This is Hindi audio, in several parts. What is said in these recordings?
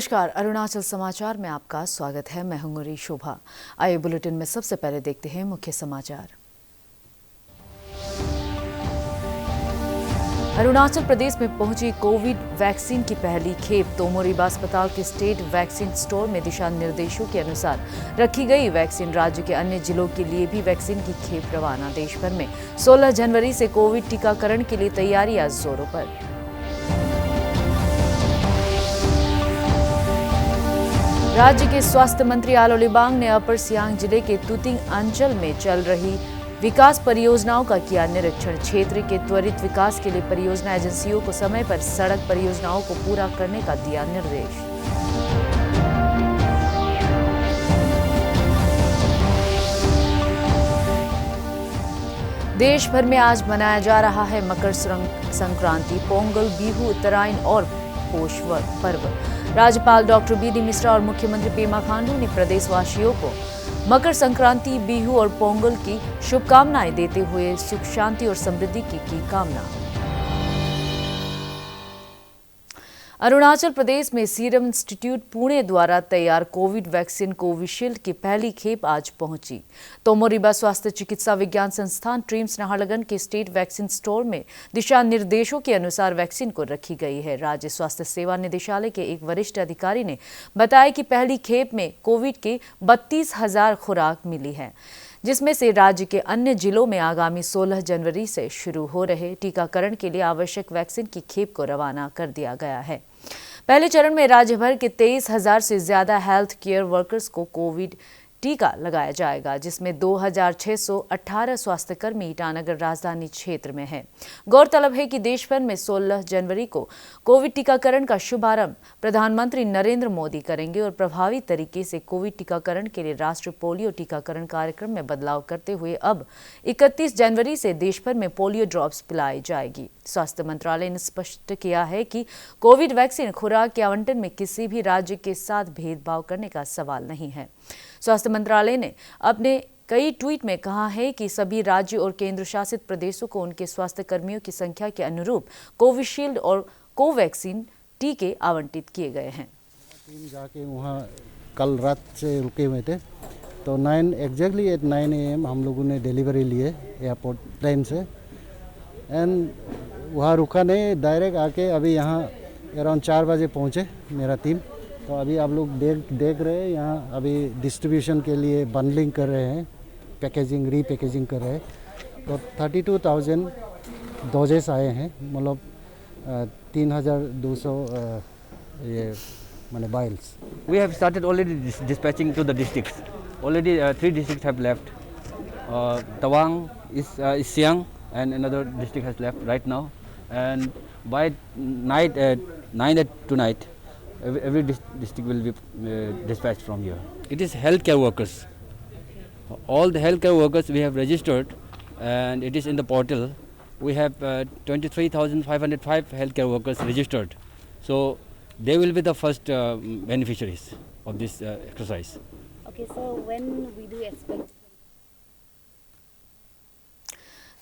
नमस्कार, अरुणाचल समाचार में आपका स्वागत है। मैं हूं गुरी शोभा। आइए बुलेटिन में सबसे पहले देखते हैं मुख्य समाचार। अरुणाचल प्रदेश में पहुंची कोविड वैक्सीन की पहली खेप। तोमो रिबा अस्पताल के स्टेट वैक्सीन स्टोर में दिशा निर्देशों के अनुसार रखी गई वैक्सीन। राज्य के अन्य जिलों के लिए भी वैक्सीन की खेप रवाना। देश भर में 16 जनवरी से कोविड टीकाकरण के लिए तैयारियां जोरों पर। राज्य के स्वास्थ्य मंत्री आलो लिबांग ने अपर सियांग जिले के तुतिंग अंचल में चल रही विकास परियोजनाओं का किया निरीक्षण। क्षेत्र के त्वरित विकास के लिए परियोजना एजेंसियों को समय पर सड़क परियोजनाओं को पूरा करने का दिया निर्देश। देश भर में आज मनाया जा रहा है मकर संक्रांति, पोंगल, बिहू, उत्तरायण और पोष पर्व। राज्यपाल डॉक्टर बी.डी. मिश्रा और मुख्यमंत्री पेमा खांडू ने प्रदेशवासियों को मकर संक्रांति, बिहू और पोंगल की शुभकामनाएं देते हुए सुख, शांति और समृद्धि की कामना। अरुणाचल प्रदेश में सीरम इंस्टीट्यूट पुणे द्वारा तैयार कोविड वैक्सीन कोविशील्ड की पहली खेप आज पहुंची। तोमो रिबा स्वास्थ्य चिकित्सा विज्ञान संस्थान ट्रिम्स नाहरलगुन के स्टेट वैक्सीन स्टोर में दिशा निर्देशों के अनुसार वैक्सीन को रखी गई है। राज्य स्वास्थ्य सेवा निदेशालय के एक वरिष्ठ अधिकारी ने बताया कि पहली खेप में कोविड के 32,000 खुराक मिली है, जिसमें से राज्य के अन्य जिलों में आगामी 16 जनवरी से शुरू हो रहे टीकाकरण के लिए आवश्यक वैक्सीन की खेप को रवाना कर दिया गया है। पहले चरण में राज्य भर के 23,000 से ज्यादा हेल्थ केयर वर्कर्स को कोविड टीका लगाया जाएगा, जिसमें 2,618 स्वास्थ्यकर्मी ईटानगर राजधानी क्षेत्र में हैं। गौरतलब है कि देश भर में 16 जनवरी को कोविड टीकाकरण का शुभारंभ प्रधानमंत्री नरेंद्र मोदी करेंगे और प्रभावी तरीके से कोविड टीकाकरण के लिए राष्ट्रीय पोलियो टीकाकरण कार्यक्रम में बदलाव करते हुए अब 31 जनवरी से देश भर में पोलियो ड्रॉप्स पिलाई जाएगी। स्वास्थ्य मंत्रालय ने स्पष्ट किया है कि कोविड वैक्सीन खुराक के आवंटन में किसी भी राज्य के साथ भेदभाव करने का सवाल नहीं है। स्वास्थ्य मंत्रालय ने अपने कई ट्वीट में कहा है कि सभी राज्य और केंद्र शासित प्रदेशों को उनके स्वास्थ्य कर्मियों की संख्या के अनुरूप कोविशील्ड और कोवैक्सीन टीके आवंटित किए गए हैं। टीम जाके वहाँ कल रात से रुके हुए थे, तो एग्जैक्टली एट 9 AM हम लोगों ने डिलीवरी लिए एयरपोर्ट प्लेन से। एंड वहाँ रुका नहीं, डायरेक्ट आके अभी यहाँ अराउंड 4 बजे पहुँचे मेरा टीम। तो अभी आप लोग देख रहे हैं यहाँ अभी डिस्ट्रीब्यूशन के लिए बंडलिंग कर रहे हैं, पैकेजिंग रीपैकेजिंग कर रहे हैं। तो 32,000 डोजेस आए हैं, मतलब 3,200 ये माने वाइल्स। We have started already dispatching to the districts. Already 3 districts have left. Tawang is Siang and another district has left right now. And by night at 9 tonight, every district will be dispatched from here. It is healthcare workers. All the healthcare workers we have registered, and it is in the portal. We have 23,505 healthcare workers registered. So they will be the first beneficiaries of this exercise. Okay, so when we do expect?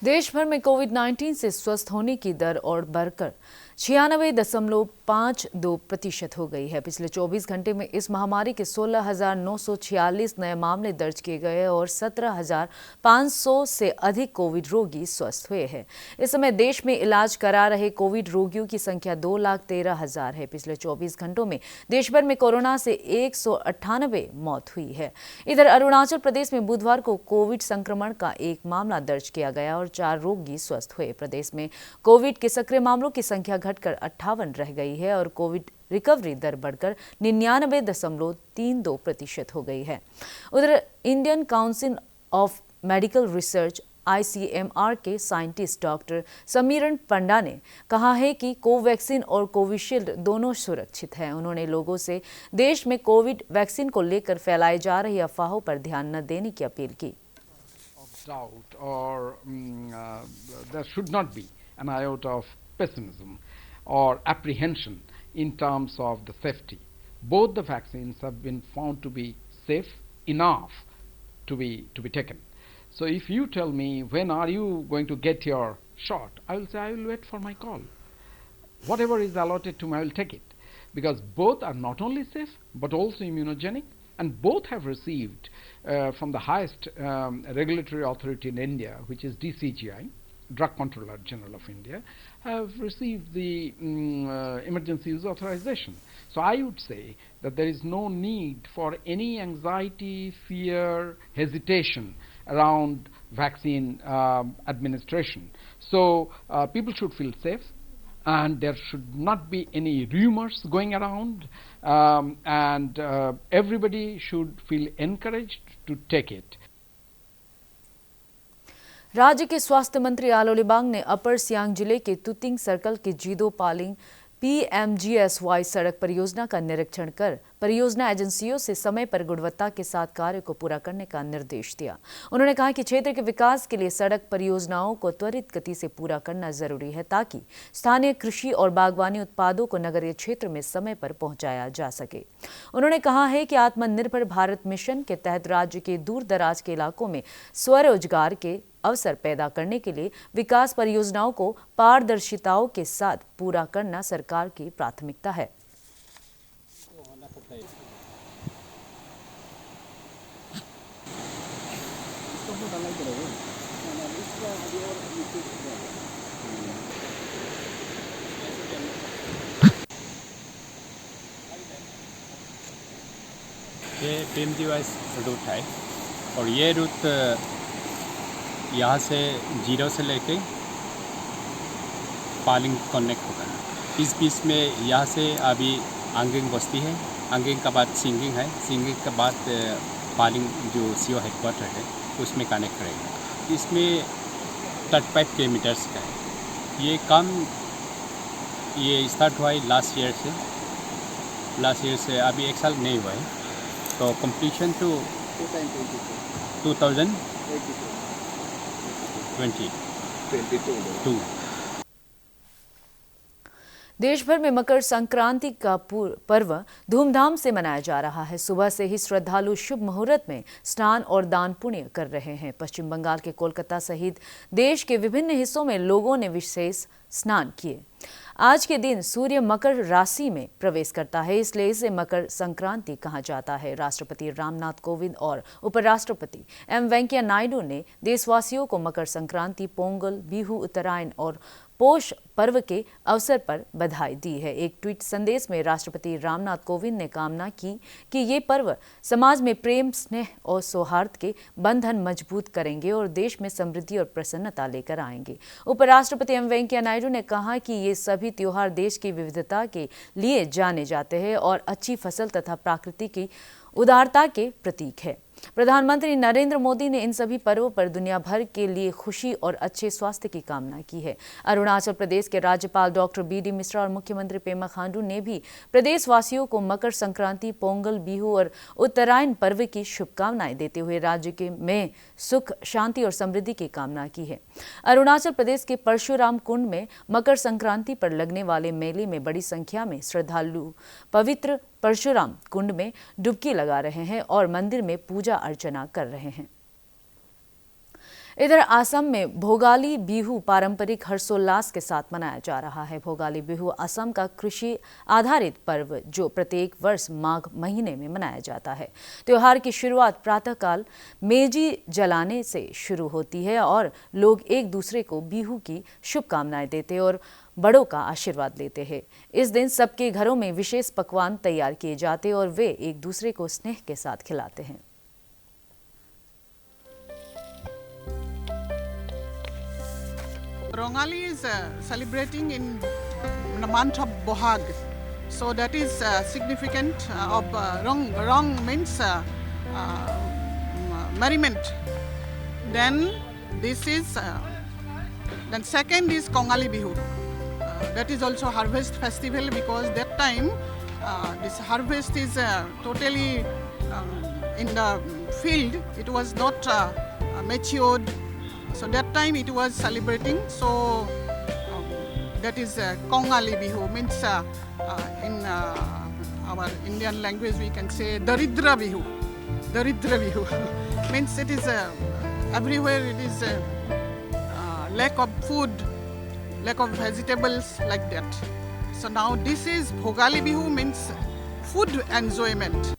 देश भर में कोविड-19 से स्वस्थ होने की दर और बढ़कर 96.52% हो गई है। पिछले 24 घंटे में इस महामारी के 16,946 नए मामले दर्ज किए गए और 17,500 से अधिक कोविड रोगी स्वस्थ हुए हैं। इस समय देश में इलाज करा रहे कोविड रोगियों की संख्या 2,13,000 है। पिछले 24 घंटों में देश भर में कोरोना से 198 मौत हुई है। इधर अरुणाचल प्रदेश में बुधवार को कोविड संक्रमण का एक मामला दर्ज किया गया और 4 रोगी स्वस्थ हुए। प्रदेश में कोविड के सक्रिय मामलों की संख्या घटकर 58 रह गई है और कोविड रिकवरी दर बढ़कर 99.32% हो गई है। उधर Indian council of medical research ICMR के साइंटिस्ट डॉक्टर समीरन पंडा ने कहा है कि कोवैक्सीन और कोविशील्ड दोनों सुरक्षित हैं। उन्होंने लोगों से देश में कोविड वैक्सीन को लेकर फैलाई जा रही अफवाहों पर ध्यान न देने की अपील की। Doubt or there should not be an iota of pessimism or apprehension in terms of the safety. Both the vaccines have been found to be safe enough to be taken. So if you tell me when are you going to get your shot, I will say I will wait for my call. Whatever is allotted to me, I will take it. because both are not only safe but also immunogenic, and both have received from the highest regulatory authority in India, which is DCGI, Drug Controller General of India, have received the emergency use authorization. So I would say that there is no need for any anxiety, fear, hesitation around vaccine administration. So people should feel safe, and there should not be any rumors going around, and everybody should feel encouraged to take it. राज्य के स्वास्थ्य मंत्री आलो लिबांग ने अपर सियांग जिले के तुतिंग सर्कल के जीदो पालिंग PMGSY सड़क परियोजना का निरीक्षण कर परियोजना एजेंसियों से समय पर गुणवत्ता के साथ कार्य को पूरा करने का निर्देश दिया। उन्होंने कहा कि क्षेत्र के विकास के लिए सड़क परियोजनाओं को त्वरित गति से पूरा करना जरूरी है ताकि स्थानीय कृषि और बागवानी उत्पादों को नगरीय क्षेत्र में समय पर पहुंचाया जा सके। उन्होंने कहा है कि आत्मनिर्भर भारत मिशन के तहत राज्य के दूर दराज के इलाकों में स्वरोजगार के अवसर पैदा करने के लिए विकास परियोजनाओं को पारदर्शिताओं के साथ पूरा करना सरकार की प्राथमिकता है। ये PMGY रूट है और ये रूट यहाँ से जीरो से लेके पालिंग कनेक्ट होगा। इस बीच में यहाँ से अभी आंगिंग बस्ती है, आंगिंग के बाद सिंगिंग है, सिंगिंग के बाद पालिंग जो सीओ हेडक्वार्टर है उसमें कनेक्ट करेगा। इसमें 35 किलोमीटर्स का है। ये काम ये स्टार्ट हुआ है लास्ट ईयर से अभी एक साल नहीं हुआ है, तो कंप्लीशन टू 2022। देश भर में मकर संक्रांति का पर्व धूमधाम से मनाया जा रहा है। सुबह से ही श्रद्धालु शुभ मुहूर्त में स्नान और दान पुण्य कर रहे हैं। पश्चिम बंगाल के कोलकाता सहित देश के विभिन्न हिस्सों में लोगों ने विशेष स्नान किए। आज के दिन सूर्य मकर राशि में प्रवेश करता है, इसलिए इसे मकर संक्रांति कहा जाता है। राष्ट्रपति रामनाथ कोविंद और उपराष्ट्रपति वेंकैया नायडू ने देशवासियों को मकर संक्रांति, पोंगल, बिहू, उत्तरायण और पोष पर्व के अवसर पर बधाई दी है। एक ट्वीट संदेश में राष्ट्रपति रामनाथ कोविंद ने कामना की कि ये पर्व समाज में प्रेम, स्नेह और सौहार्द के बंधन मजबूत करेंगे और देश में समृद्धि और प्रसन्नता लेकर आएंगे। उपराष्ट्रपति वेंकैया नायडू ने कहा कि ये सभी त्योहार देश की विविधता के लिए जाने जाते हैं और अच्छी फसल तथा प्रकृति की उदारता के प्रतीक है। प्रधानमंत्री नरेंद्र मोदी ने इन सभी पर्वों पर दुनिया भर के लिए खुशी और अच्छे स्वास्थ्य की कामना की है। अरुणाचल प्रदेश के राज्यपाल डॉक्टर BD मिश्रा और मुख्यमंत्री पेमा खांडू ने भी प्रदेशवासियों को मकर संक्रांति, पोंगल, बिहू और उत्तरायण पर्व की शुभकामनाएं देते हुए राज्य में सुख, शांति और समृद्धि की कामना की है। अरुणाचल प्रदेश के परशुराम कुंड में मकर संक्रांति पर लगने वाले मेले में बड़ी संख्या में श्रद्धालु पवित्र परशुराम कुंड में डुबकी लगा रहे हैं और मंदिर में पूजा अर्चना कर रहे हैं। इधर असम में भोगाली बिहू पारंपरिक हर्षोल्लास के साथ मनाया जा रहा है। भोगाली बिहू असम का कृषि आधारित पर्व जो प्रत्येक वर्ष माघ महीने में मनाया जाता है। त्योहार की शुरुआत प्रातःकाल मेजी जलाने से शुरू होती है और लोग एक दूसरे को बिहू की शुभकामनाएं देते और बड़ों का आशीर्वाद लेते हैं। इस दिन सबके घरों में विशेष पकवान तैयार किए जाते और वे एक दूसरे को स्नेह के साथ खिलाते हैं। Rongali is celebrating in the month of Bohag, so that is significant of Rong means merriment. Then this is then second is Kongali Bihu. That is also harvest festival because that time this harvest is totally in the field. It was not matured. So that time it was celebrating. So that is Kongali Bihu means in our Indian language we can say Daridra Bihu. Daridra Bihu means it is everywhere it is lack of food, lack of vegetables like that. So now this is Bhogali Bihu, means food enjoyment.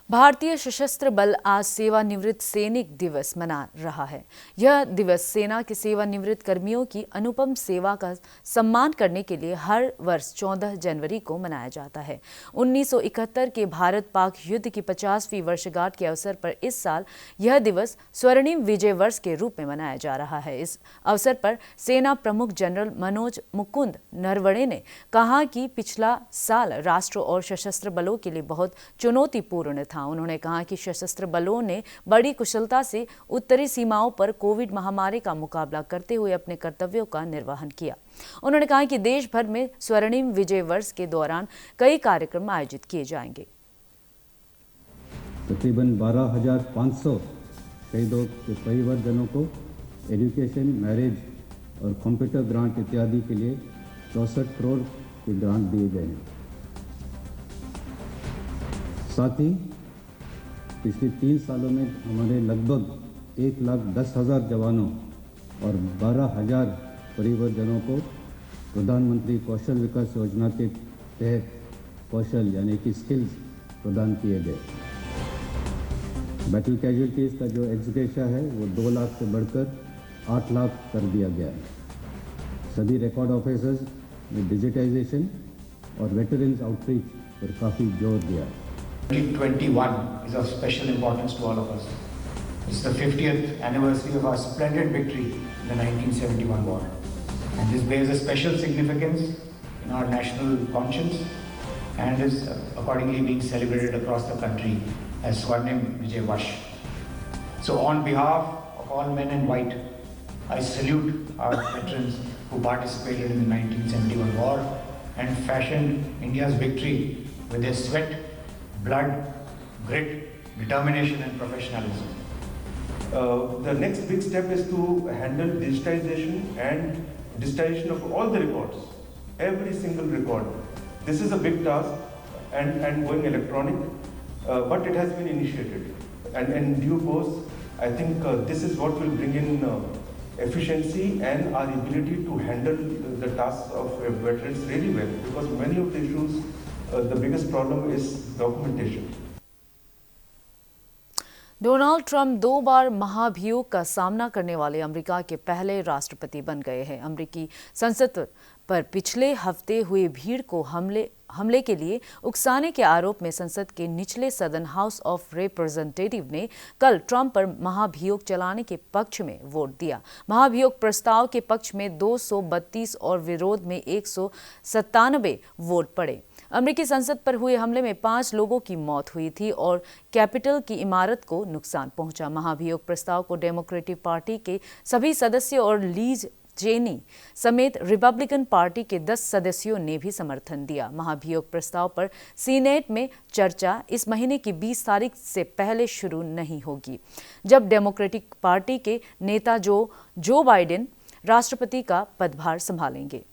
भारतीय सशस्त्र बल आज सेवानिवृत्त सैनिक दिवस मना रहा है। यह दिवस सेना के सेवानिवृत्त कर्मियों की अनुपम सेवा का सम्मान करने के लिए हर वर्ष 14 जनवरी को मनाया जाता है। 1971 के भारत पाक युद्ध की 50वीं वर्षगांठ के अवसर पर इस साल यह दिवस स्वर्णिम विजय वर्ष के रूप में मनाया जा रहा है। इस अवसर पर सेना प्रमुख जनरल मनोज मुकुंद नरवणे ने कहा कि पिछला साल राष्ट्र और सशस्त्र बलों के लिए बहुत चुनौतीपूर्ण था। उन्होंने कहा कि सशस्त्र बलों ने बड़ी कुशलता से उत्तरी सीमाओं पर कोविड महामारी का मुकाबला करते हुए अपने कर्तव्यों का निर्वहन किया। उन्होंने कहा कि देश भर में स्वर्णिम विजय वर्ष के दौरान कई कार्यक्रम आयोजित किए जाएंगे। तकरीबन 12,500 शहीदों के परिवारजनों को एजुकेशन, मैरिज और कंप्यूटर ग्रांट इत्यादि के लिए 64 करोड़ के ग्रांट दिए गए हैं। साथ ही पिछले 3 सालों में हमारे लगभग 1,10,000 जवानों और 12,000 परिवारजनों को प्रधानमंत्री कौशल विकास योजना के तहत कौशल यानी कि स्किल्स प्रदान किए गए। बैटल कैजुअल्टीज़ का जो एक्सग्रेशिया है वो 2 लाख से बढ़कर 8 लाख कर दिया गया है। सभी रिकॉर्ड ऑफिसर्स में डिजिटाइजेशन और वेटरन्स आउटरीच पर काफ़ी जोर दिया है। 2021 is of special importance to all of us. It's the 50th anniversary of our splendid victory in the 1971 war. And this bears a special significance in our national conscience and is accordingly being celebrated across the country as Swarnim Vijay Varsh. So on behalf of all men in white, I salute our veterans who participated in the 1971 war and fashioned India's victory with their sweat, blood, grit, determination and professionalism. The next big step is to handle digitization and digitization of all the records, every single record. This is a big task and going electronic, but it has been initiated. And in due course, I think this is what will bring in efficiency and our ability to handle the tasks of veterans really well, because many of the issues, the biggest problem is documentation. Donald Trump 2 बार महाभियोग का सामना करने वाले अमेरिका के पहले राष्ट्रपति बन गए हैं। अमेरिकी संसद पर पिछले हफ्ते हुए भीड़ को हमले के लिए उकसाने के आरोप में संसद के निचले सदन हाउस ऑफ रिप्रेजेंटेटिव ने कल ट्रंप पर महाभियोग चलाने के पक्ष में वोट दिया। महाभियोग प्रस्ताव के पक्ष में 232 और विरोध में 197 वोट पड़े। अमेरिकी संसद पर हुए हमले में 5 लोगों की मौत हुई थी और कैपिटल की इमारत को नुकसान पहुंचा। महाभियोग प्रस्ताव को डेमोक्रेटिक पार्टी के सभी सदस्यों और लीज चेनी समेत रिपब्लिकन पार्टी के 10 सदस्यों ने भी समर्थन दिया। महाभियोग प्रस्ताव पर सीनेट में चर्चा इस महीने की 20 तारीख से पहले शुरू नहीं होगी, जब डेमोक्रेटिक पार्टी के नेता जो बाइडेन राष्ट्रपति का पदभार संभालेंगे।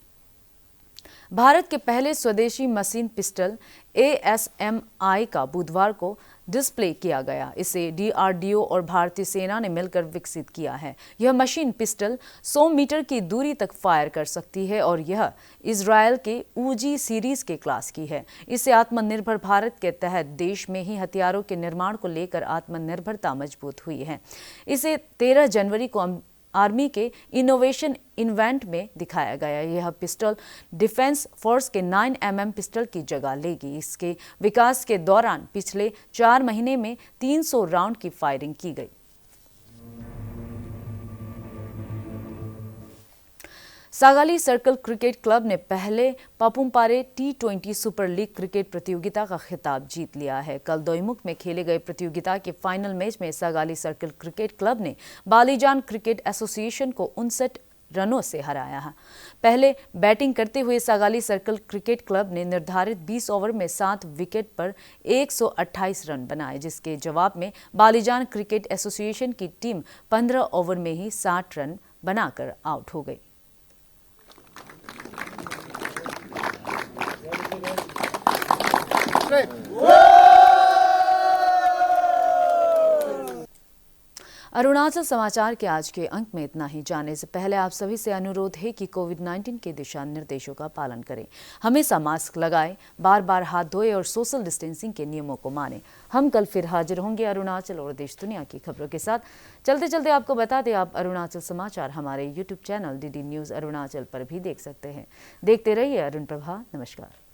भारत के पहले स्वदेशी मशीन पिस्टल ASMI का बुधवार को डिस्प्ले किया गया। इसे DRDO और भारतीय सेना ने मिलकर विकसित किया है। यह मशीन पिस्टल 100 मीटर की दूरी तक फायर कर सकती है और यह इजरायल के UG सीरीज के क्लास की है। इससे आत्मनिर्भर भारत के तहत देश में ही हथियारों के निर्माण को लेकर आत्मनिर्भरता मजबूत हुई है। इसे 13 जनवरी को आर्मी के इनोवेशन इवेंट में दिखाया गया। यह पिस्टल डिफेंस फोर्स के 9mm पिस्टल की जगह लेगी। इसके विकास के दौरान पिछले 4 महीने में 300 राउंड की फायरिंग की गई। सागाली सर्कल क्रिकेट क्लब ने पहले Papum Pare T20 super league cricket प्रतियोगिता का खिताब जीत लिया है। कल दोईमुख में खेले गए प्रतियोगिता के फाइनल मैच में सागाली सर्कल क्रिकेट क्लब ने बालीजान क्रिकेट एसोसिएशन को 59 रनों से हराया है। पहले बैटिंग करते हुए सागाली सर्कल क्रिकेट क्लब ने निर्धारित 20 ओवर में 7 विकेट पर 128 रन बनाए, जिसके जवाब में बालीजान क्रिकेट एसोसिएशन की टीम 15 ओवर में ही 60 रन बनाकर आउट हो गई। अरुणाचल समाचार के आज के अंक में इतना ही। जाने से पहले आप सभी से अनुरोध है कि कोविड-19 के दिशा निर्देशों का पालन करें, हमेशा मास्क लगाएं, बार बार हाथ धोएं और सोशल डिस्टेंसिंग के नियमों को मानें। हम कल फिर हाजिर होंगे अरुणाचल और देश दुनिया की खबरों के साथ। चलते चलते आपको बता दें, आप अरुणाचल समाचार हमारे YouTube channel DD news Arunachal पर भी देख सकते हैं। देखते रहिए अरुण प्रभा। नमस्कार।